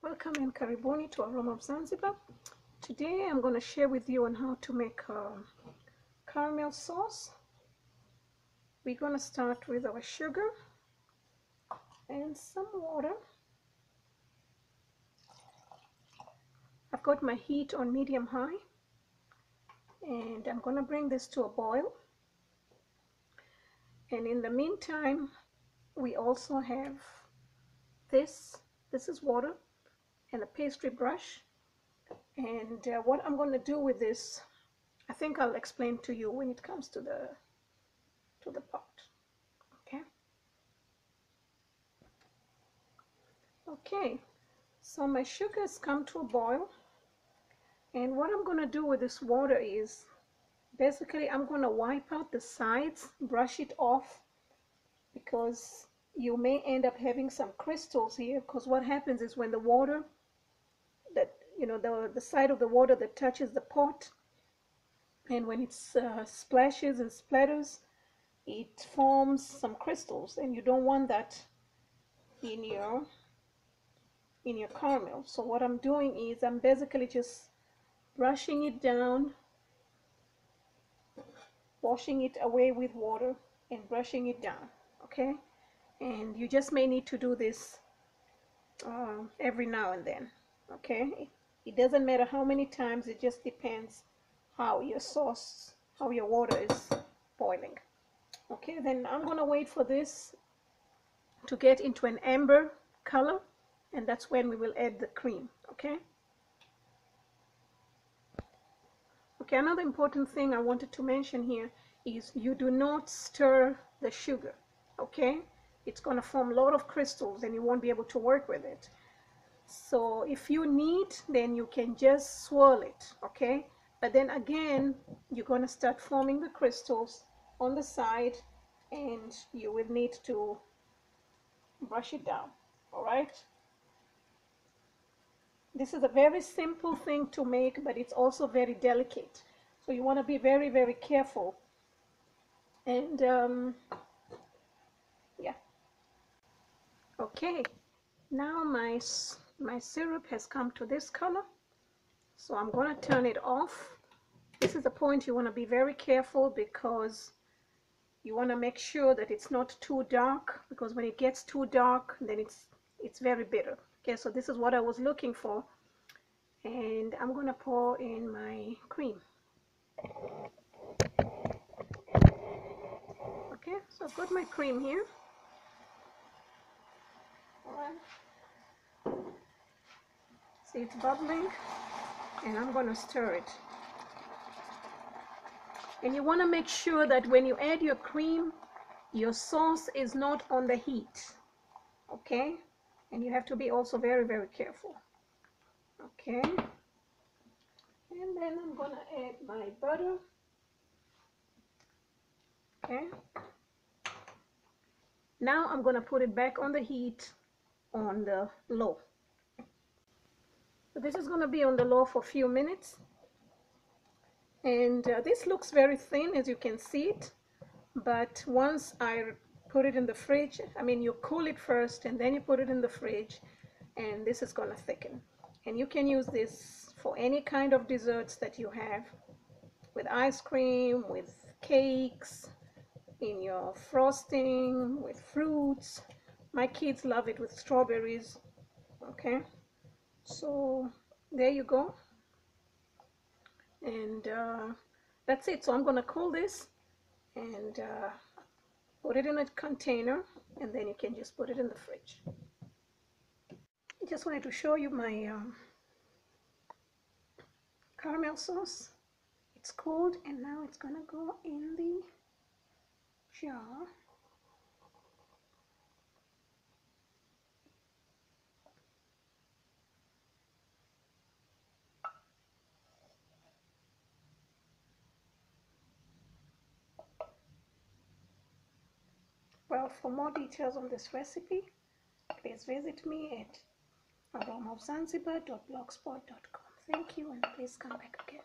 Welcome and karibuni to Aroma of Zanzibar. Today I'm going to share with you on how to make caramel sauce. We're going to start with our sugar and some water. I've got my heat on medium high and I'm going to bring this to a boil. And in the meantime, we also have this is water and a pastry brush. And what I'm going to do with this, I think I'll explain to you when it comes to the pot. Okay, so my sugar has come to a boil, and what I'm going to do with this water is basically I'm going to wipe out the sides, brush it off, because you may end up having some crystals here, because what happens is when the water that the side of the water that touches the pot, and when it splashes and splatters, it forms some crystals, and you don't want that in your caramel. So what I'm doing is I'm basically just brushing it down, washing it away with water and brushing it down. Okay, and you just may need to do this every now and then. Okay, it doesn't matter how many times, it just depends how your water is boiling. Okay, then I'm gonna wait for this to get into an amber color, and that's when we will add the cream. Okay, another important thing I wanted to mention here is you do not stir the sugar. Okay, it's going to form a lot of crystals and you won't be able to work with it. So if you need, then you can just swirl it. Okay, but then again, you're going to start forming the crystals on the side and you will need to brush it down. All right, this is a very simple thing to make, but it's also very delicate, so you want to be very, very careful. And yeah, okay, now my syrup has come to this color, so I'm going to turn it off. This is the point you want to be very careful, because you want to make sure that it's not too dark, because when it gets too dark, then it's very bitter. Okay, so this is what I was looking for, and I'm going to pour in my cream. Okay, so I've got my cream here. All right. See, it's bubbling, and I'm going to stir it. And you want to make sure that when you add your cream, your sauce is not on the heat. Okay, and you have to be also very, very careful. Okay, and then I'm going to add my butter. Okay, now I'm going to put it back on the heat on the low. So this is going to be on the low for a few minutes, and this looks very thin, as you can see it, but once I put it in the fridge, I mean, you cool it first and then you put it in the fridge, and this is going to thicken. And you can use this for any kind of desserts that you have, with ice cream, with cakes, in your frosting, with fruits. My kids love it with strawberries. Okay, so there you go, and that's it. So I'm going to cool this and put it in a container, and then you can just put it in the fridge. I just wanted to show you my caramel sauce. It's cold, and now it's going to go in the jar. Well, for more details on this recipe, please visit me at aromaofzanzibar.blogspot.com. Thank you, and please come back again.